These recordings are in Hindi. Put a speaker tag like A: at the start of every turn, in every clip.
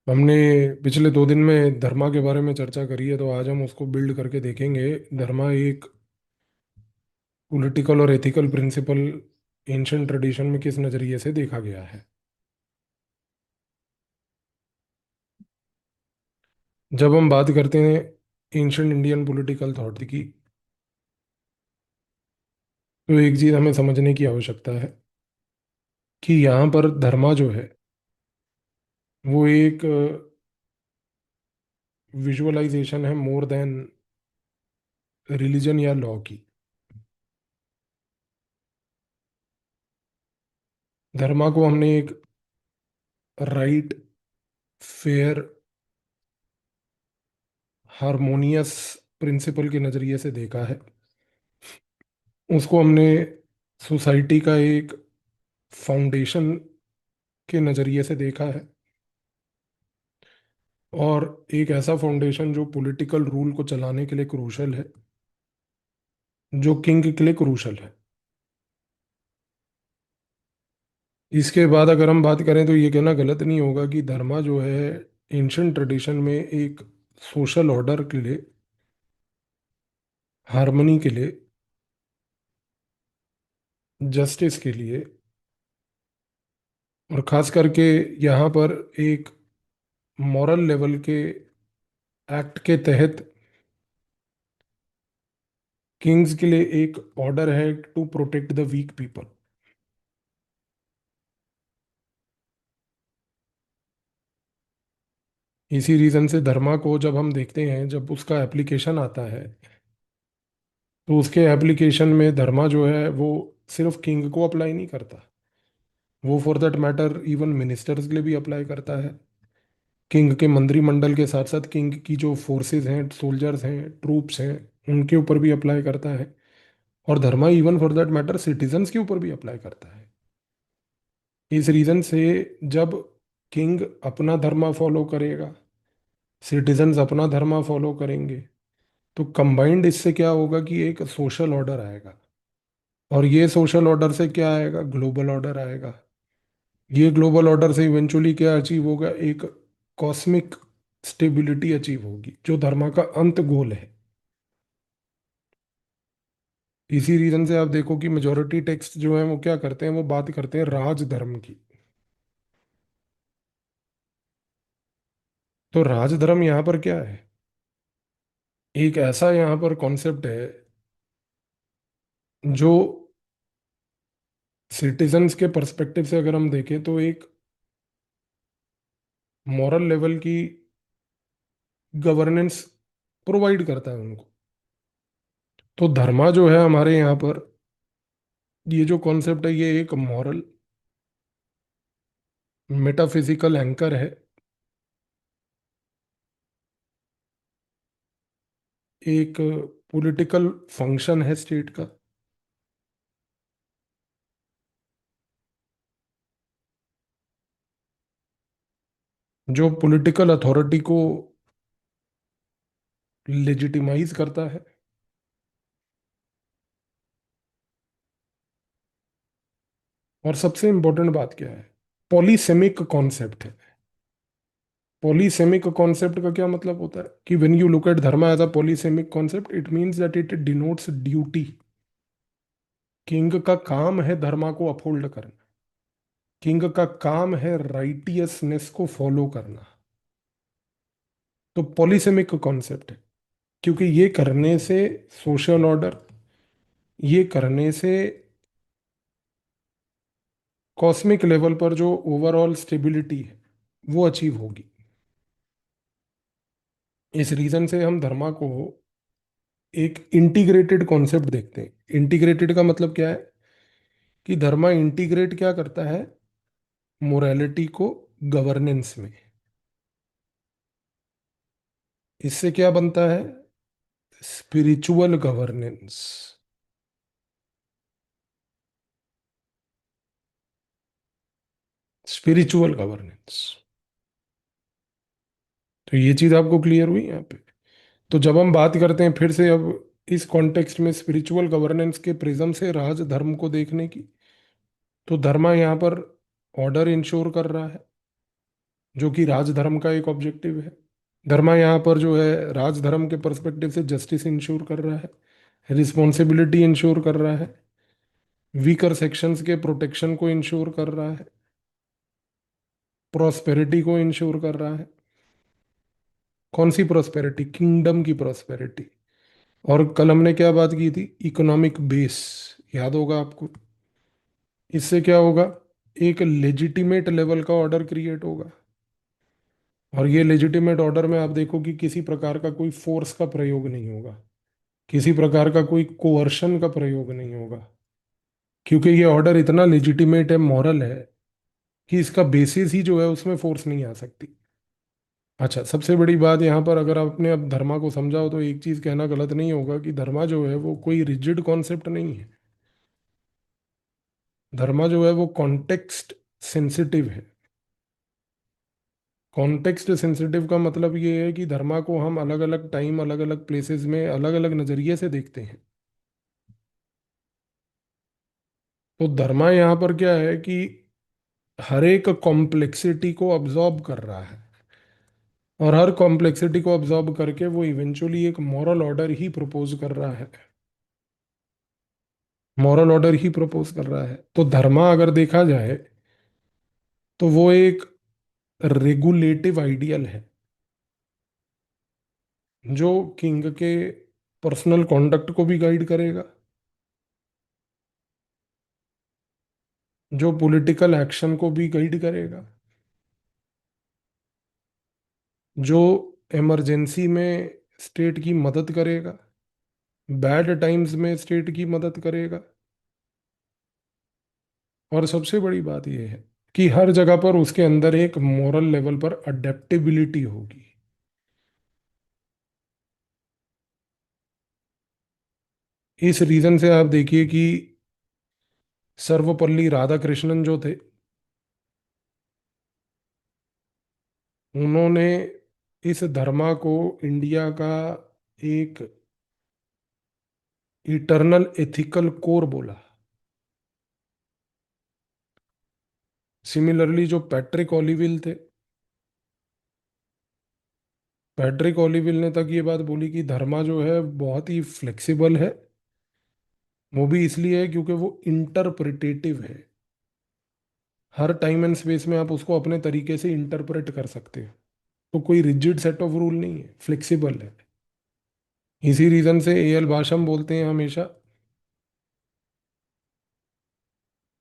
A: हमने पिछले 2 दिन में धर्मा के बारे में चर्चा करी है, तो आज हम उसको बिल्ड करके देखेंगे। धर्मा एक पॉलिटिकल और एथिकल प्रिंसिपल एंशियंट ट्रेडिशन में किस नज़रिए से देखा गया है। जब हम बात करते हैं एंशियंट इंडियन पॉलिटिकल थॉट की, तो एक चीज़ हमें समझने की आवश्यकता है कि यहाँ पर धर्मा जो है वो एक विजुअलाइजेशन है मोर देन रिलीजन या लॉ की। धर्मा को हमने एक राइट, फेयर, हारमोनियस प्रिंसिपल के नज़रिए से देखा है। उसको हमने सोसाइटी का एक फाउंडेशन के नज़रिए से देखा है, और एक ऐसा फाउंडेशन जो पॉलिटिकल रूल को चलाने के लिए क्रूशल है, जो किंग के लिए क्रूशल है। इसके बाद अगर हम बात करें तो ये कहना गलत नहीं होगा कि धर्मा जो है एंशियंट ट्रेडिशन में एक सोशल ऑर्डर के लिए, हार्मनी के लिए, जस्टिस के लिए, और खास करके यहाँ पर एक मॉरल लेवल के एक्ट के तहत किंग्स के लिए एक ऑर्डर है to protect the weak people. इसी रीजन से धर्मा को जब हम देखते हैं, जब उसका एप्लीकेशन आता है, तो उसके एप्लीकेशन में धर्मा जो है वो सिर्फ किंग को अप्लाई नहीं करता, वो for that matter even ministers के लिए भी अप्लाई करता है। किंग के मंत्रिमंडल के साथ साथ किंग की जो फोर्सेस हैं, सोल्जर्स हैं, ट्रूप्स हैं, उनके ऊपर भी अप्लाई करता है। और dharma even for that matter citizens के ऊपर भी अप्लाई करता है। इस रीजन से जब किंग अपना धर्मा फॉलो करेगा, सिटीजन्स अपना धर्मा फॉलो करेंगे, तो कंबाइंड इससे क्या होगा कि एक सोशल ऑर्डर आएगा। और ये सोशल ऑर्डर से क्या आएगा? ग्लोबल ऑर्डर आएगा। ये ग्लोबल ऑर्डर से इवेंचुअली क्या अचीव होगा? एक कॉस्मिक स्टेबिलिटी अचीव होगी, जो धर्मा का अंत गोल है। इसी रीजन से आप देखो कि मेजोरिटी टेक्स्ट जो है वो क्या करते हैं, वो बात करते हैं राज धर्म की। तो राज धर्म यहाँ पर क्या है? एक ऐसा यहाँ पर कॉन्सेप्ट है जो सिटीजन्स के पर्सपेक्टिव से अगर हम देखें तो एक मॉरल लेवल की गवर्नेंस प्रोवाइड करता है उनको। तो धर्मा जो है हमारे यहाँ पर, ये जो कॉन्सेप्ट है, ये एक मॉरल मेटाफिजिकल एंकर है, एक पॉलिटिकल फंक्शन है स्टेट का, जो पॉलिटिकल अथॉरिटी को लेजिटिमाइज करता है। और सबसे इंपॉर्टेंट बात क्या है? पॉलीसेमिक कॉन्सेप्ट है। पॉलीसेमिक कॉन्सेप्ट का क्या मतलब होता है कि when you look at dharma as a polysemic concept, it means that it denotes duty. King का काम है धर्मा को अपहोल्ड करना। किंग का काम है राइटियसनेस को फॉलो करना। तो पॉलीसेमिक कॉन्सेप्ट है, क्योंकि ये करने से सोशल ऑर्डर, ये करने से कॉस्मिक लेवल पर जो ओवरऑल स्टेबिलिटी है वो अचीव होगी। इस रीजन से हम धर्मा को एक इंटीग्रेटेड कॉन्सेप्ट देखते हैं। इंटीग्रेटेड का मतलब क्या है? कि धर्मा इंटीग्रेट क्या करता है? मोरालिटी को गवर्नेंस में। इससे क्या बनता है? Spiritual governance. Spiritual governance. तो ये चीज आपको क्लियर हुई यहाँ पे? तो जब हम बात करते हैं फिर से अब इस कॉन्टेक्स्ट में स्पिरिचुअल गवर्नेंस के प्रिज्म से राज धर्म को देखने की, तो धर्मा यहाँ पर ऑर्डर इंश्योर कर रहा है, जो कि राजधर्म का एक ऑब्जेक्टिव है। धर्मा यहाँ पर जो है राजधर्म के पर्सपेक्टिव से जस्टिस इंश्योर कर रहा है, रिस्पॉन्सिबिलिटी इंश्योर कर रहा है, वीकर सेक्शंस के प्रोटेक्शन को इंश्योर कर रहा है, प्रॉस्पेरिटी को इंश्योर कर रहा है। कौन सी प्रॉस्पेरिटी? किंगडम की प्रॉस्पेरिटी। और कल हमने क्या बात की थी? इकोनॉमिक बेस, याद होगा आपको। इससे क्या होगा? एक लेजिटिमेट लेवल का ऑर्डर क्रिएट होगा। और ये लेजिटिमेट ऑर्डर में आप देखो कि किसी प्रकार का कोई फोर्स का प्रयोग नहीं होगा, किसी प्रकार का कोई कोअर्शन का प्रयोग नहीं होगा, क्योंकि ये ऑर्डर इतना लेजिटिमेट है, मॉरल है, कि इसका बेसिस ही जो है उसमें फोर्स नहीं आ सकती। अच्छा, सबसे बड़ी बात यहाँ पर, अगर आपने अब धर्मा को समझाओ तो एक चीज कहना गलत नहीं होगा कि धर्मा जो है वो कोई रिजिड कॉन्सेप्ट नहीं है। धर्मा जो है वो कॉन्टेक्स्ट सेंसिटिव है। कॉन्टेक्स्ट सेंसिटिव का मतलब ये है कि धर्मा को हम अलग अलग टाइम, अलग अलग प्लेसेस में अलग अलग नजरिए से देखते हैं। तो धर्मा यहाँ पर क्या है कि हर एक कॉम्प्लेक्सिटी को ऑब्जॉर्ब कर रहा है, और हर कॉम्प्लेक्सिटी को ऑब्जॉर्ब करके वो इवेंचुअली एक मॉरल ऑर्डर ही प्रपोज कर रहा है। मॉरल ऑर्डर ही प्रपोज कर रहा है। तो धर्मा अगर देखा जाए तो वो एक रेगुलेटिव आइडियल है, जो किंग के पर्सनल कॉन्डक्ट को भी गाइड करेगा, जो पॉलिटिकल एक्शन को भी गाइड करेगा, जो इमरजेंसी में स्टेट की मदद करेगा, बैड टाइम्स में स्टेट की मदद करेगा। और सबसे बड़ी बात यह है कि हर जगह पर उसके अंदर एक मॉरल लेवल पर अडेप्टेबिलिटी होगी। इस रीजन से आप देखिए कि सर्वपल्ली राधाकृष्णन जो थे, उन्होंने इस धर्मा को इंडिया का एक इटरनल एथिकल कोर बोला। सिमिलरली जो पैट्रिक ओलिविल थे, पैट्रिक ओलिविल ने तक ये बात बोली कि धर्मा जो है बहुत ही फ्लेक्सिबल है। वो भी इसलिए है क्योंकि वो इंटरप्रिटेटिव है। हर टाइम एंड स्पेस में आप उसको अपने तरीके से इंटरप्रेट कर सकते हो। तो कोई रिजिड सेट ऑफ रूल नहीं है, फ्लेक्सिबल है। इसी रीजन से ए एल बाशम बोलते हैं हमेशा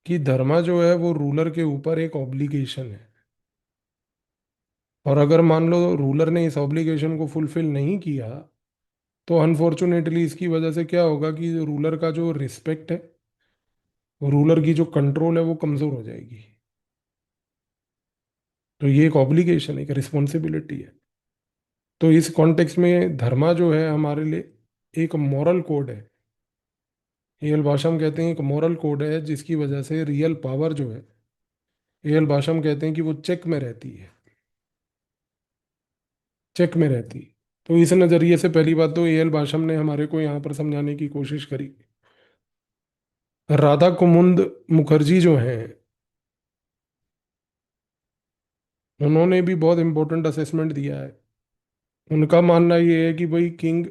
A: कि धर्मा जो है वो रूलर के ऊपर एक ऑब्लिगेशन है। और अगर मान लो रूलर ने इस ऑब्लिगेशन को फुलफिल नहीं किया, तो अनफॉर्चुनेटली इसकी वजह से क्या होगा कि रूलर का जो रिस्पेक्ट है, रूलर की जो कंट्रोल है, वो कमजोर हो जाएगी। तो ये एक ऑब्लिगेशन, एक रिस्पॉन्सिबिलिटी है। तो इस कॉन्टेक्स्ट में धर्मा जो है हमारे लिए एक मॉरल कोड है। एल भाषम कहते हैं एक मॉरल कोड है, जिसकी वजह से रियल पावर जो है, एल भाषम कहते हैं कि वो चेक में रहती है, चेक में रहती है। तो इस नजरिए से पहली बात तो एल भाषम ने हमारे को यहाँ पर समझाने की कोशिश करी। राधा कुमुद मुखर्जी जो हैं, उन्होंने भी बहुत इंपॉर्टेंट असेसमेंट दिया है। उनका मानना ये है कि भाई किंग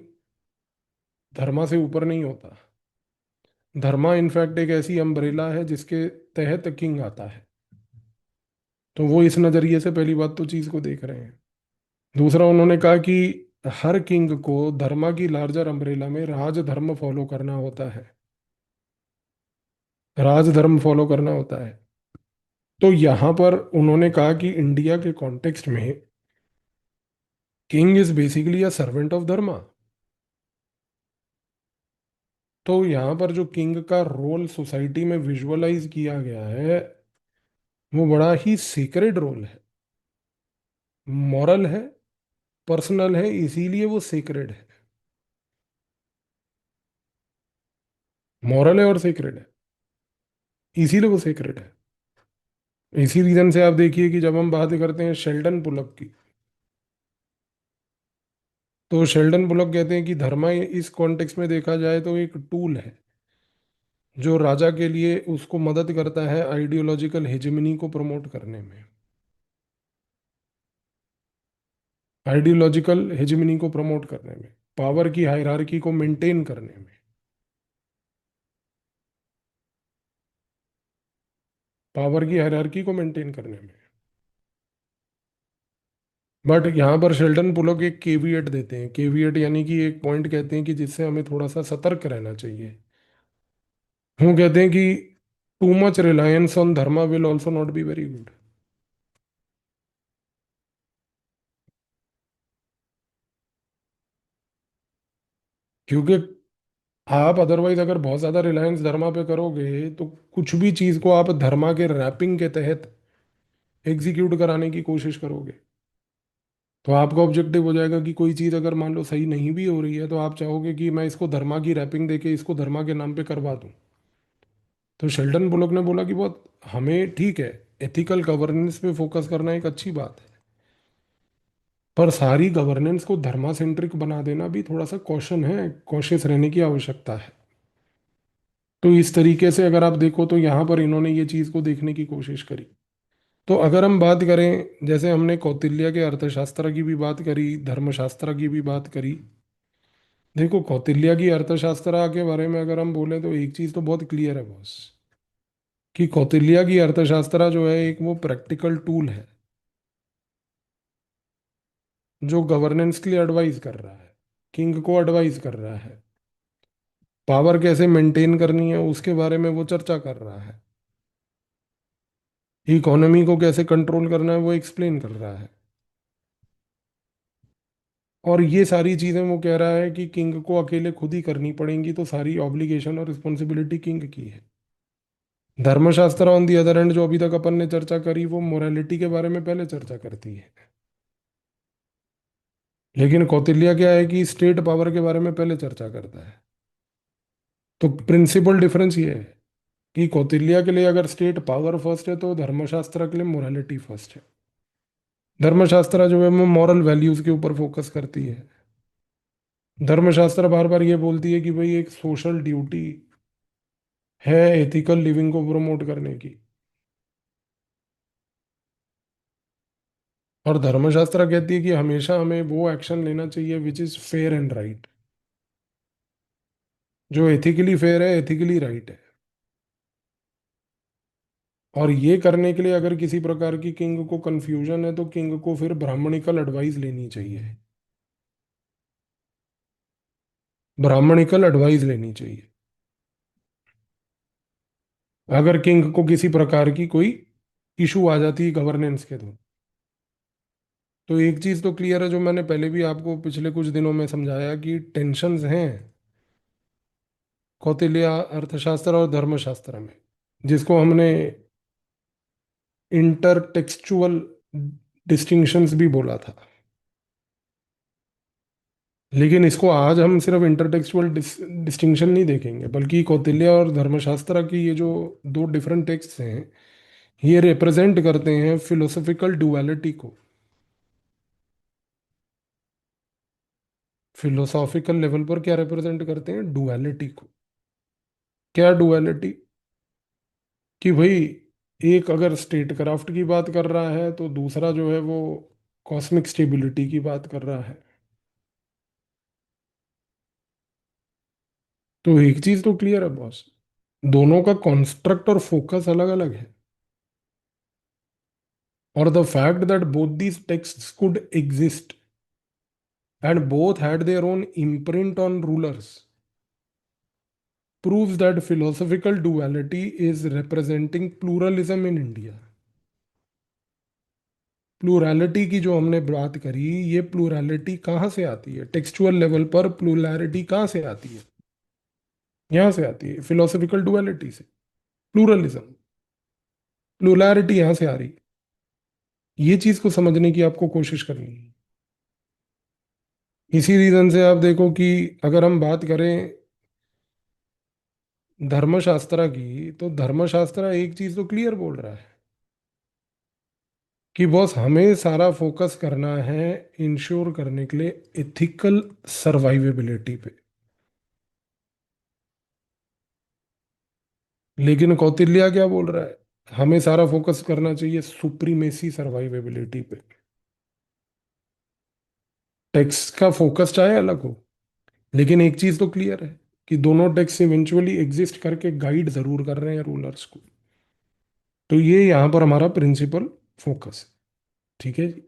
A: धर्मा से ऊपर नहीं होता। धर्मा इनफैक्ट एक ऐसी अम्ब्रेला है जिसके तहत किंग आता है। तो वो इस नजरिए से पहली बात तो चीज को देख रहे हैं। दूसरा, उन्होंने कहा कि हर किंग को धर्मा की लार्जर अम्ब्रेला में राजधर्म फॉलो करना होता है, राजधर्म फॉलो करना होता है। तो यहां पर उन्होंने कहा कि इंडिया के कॉन्टेक्स्ट में king is basically a servant of dharma. तो यहाँ पर जो किंग का रोल सोसाइटी में विजुअलाइज किया गया है, वो बड़ा ही सीक्रेट रोल है, मॉरल है, पर्सनल है, इसीलिए वो सीक्रेट है। मॉरल है और सीक्रेट है, इसीलिए वो सीक्रेट है। इसी रीजन से आप देखिए कि जब हम बात करते हैं शेल्डन बुलक की, तो शेल्डन बुलक कहते हैं कि धर्मा इस कॉन्टेक्स्ट में देखा जाए तो एक टूल है, जो राजा के लिए उसको मदद करता है आइडियोलॉजिकल हेजेमनी को प्रमोट करने में। आइडियोलॉजिकल हेजिमनी को प्रमोट करने में, पावर की हायरार्की को मेंटेन करने में, पावर की हायरार्की को मेंटेन करने में। बट यहाँ पर शेल्डन पुलक एक केविएट देते हैं, केविएट यानी कि एक पॉइंट कहते हैं कि जिससे हमें थोड़ा सा सतर्क रहना चाहिए। वो कहते हैं कि too much reliance on Dharma will also not be very good. क्योंकि आप अदरवाइज अगर बहुत ज्यादा रिलायंस धर्मा पे करोगे तो कुछ भी चीज को आप धर्मा के रैपिंग के तहत एग्जीक्यूट कराने की कोशिश करोगे, तो आपका ऑब्जेक्टिव हो जाएगा कि कोई चीज अगर मान लो सही नहीं भी हो रही है तो आप चाहोगे कि मैं इसको धर्मा की रैपिंग देके इसको धर्मा के नाम पे करवा दूं। तो शेल्डन बुलक ने बोला कि बहुत हमें ठीक है, एथिकल गवर्नेंस पे फोकस करना एक अच्छी बात है, पर सारी गवर्नेंस को धर्मा सेंट्रिक बना देना भी थोड़ा सा कॉशन है, कॉशियस रहने की आवश्यकता है। तो इस तरीके से अगर आप देखो तो यहाँ पर इन्होंने ये चीज को देखने की कोशिश करी। तो अगर हम बात करें, जैसे हमने कौटिल्य के अर्थशास्त्र की भी बात करी, धर्मशास्त्र की भी बात करी। देखो कौटिल्य की अर्थशास्त्र के बारे में अगर हम बोले तो एक चीज तो बहुत क्लियर है बॉस, कि कौटिल्य की अर्थशास्त्र जो है एक वो प्रैक्टिकल टूल है जो गवर्नेंस के लिए एडवाइस कर रहा है, किंग को एडवाइस कर रहा है, पावर कैसे मेंटेन करनी है उसके बारे में वो चर्चा कर रहा है, इकोनॉमी को कैसे कंट्रोल करना है वो एक्सप्लेन कर रहा है। और ये सारी चीजें वो कह रहा है कि किंग को अकेले खुद ही करनी पड़ेंगी, तो सारी ऑब्लिगेशन और रिस्पॉन्सिबिलिटी किंग की है। धर्मशास्त्र ऑन दी अदर एंड जो अभी तक अपन ने चर्चा करी वो मोरालिटी के बारे में पहले चर्चा करती है, लेकिन कौटिल्य क्या है कि स्टेट पावर के बारे में पहले चर्चा करता है। तो प्रिंसिपल डिफरेंस ये है कि कौटिल्य के लिए अगर स्टेट पावर फर्स्ट है तो धर्मशास्त्र के लिए मोरालिटी फर्स्ट है। धर्मशास्त्र जो है वो मॉरल वैल्यूज के ऊपर फोकस करती है। धर्मशास्त्र बार बार ये बोलती है कि भाई एक सोशल ड्यूटी है एथिकल लिविंग को प्रमोट करने की। और धर्मशास्त्र कहती है कि हमेशा हमें वो एक्शन लेना चाहिए which is fair and right, जो एथिकली फेयर है, एथिकली राइट है। और ये करने के लिए अगर किसी प्रकार की किंग को कंफ्यूजन है तो किंग को फिर ब्राह्मणिकल एडवाइस लेनी चाहिए, ब्राह्मणिकल एडवाइस लेनी चाहिए। अगर किंग को किसी प्रकार की कोई इशू आ जाती है गवर्नेंस के तो एक चीज तो क्लियर है जो मैंने पहले भी आपको पिछले कुछ दिनों में समझाया कि टेंशन्स हैं कौटिल्य अर्थशास्त्र और धर्मशास्त्र में, जिसको हमने इंटरटेक्सचुअल डिस्टिंक्शंस भी बोला था। लेकिन इसको आज हम सिर्फ इंटरटेक्सुअल डिस्टिंक्शन नहीं देखेंगे, बल्कि कौटिल्य और धर्मशास्त्र की ये जो दो डिफरेंट टेक्स्ट हैं ये रिप्रेजेंट करते हैं फिलोसॉफिकल डुअलिटी को। फिलोसॉफिकल लेवल पर क्या रिप्रेजेंट करते हैं? डुअलिटी को। क्या डुअलिटी? कि भाई एक अगर स्टेट क्राफ्ट की बात कर रहा है तो दूसरा जो है वो कॉस्मिक स्टेबिलिटी की बात कर रहा है। तो एक चीज तो क्लियर है बॉस, दोनों का कॉन्स्ट्रक्ट और फोकस अलग अलग है। और the fact that both these texts could exist and both had their own imprint on rulers proves that philosophical duality is representing pluralism in India। Plurality की जो हमने बात करी, ये प्लूरैलिटी कहाँ से आती है? टेक्सचुअल लेवल पर प्लूरैलिटी कहाँ से आती है? यहाँ से आती है फिलोसॉफिकल डुअलिटी से, प्लूरलिज्म। प्लूरैलिटी यहाँ से आ रही है, ये चीज को समझने की आपको कोशिश करनी है। इसी रीजन से आप देखो कि अगर हम बात करें धर्मशास्त्र की, तो धर्मशास्त्र एक चीज तो क्लियर बोल रहा है कि बॉस हमें सारा फोकस करना है इंश्योर करने के लिए एथिकल सर्वाइवेबिलिटी पे। लेकिन कौटिल्य क्या बोल रहा है? हमें सारा फोकस करना चाहिए सुप्रीमेसी सर्वाइवेबिलिटी पे। टेक्स्ट का फोकस चाहे अलग हो, लेकिन एक चीज तो क्लियर है कि दोनों टेक्स्ट इवेंचुअली एग्जिस्ट करके गाइड जरूर कर रहे हैं रूलर्स को। तो ये यहाँ पर हमारा प्रिंसिपल फोकस है। ठीक है जी।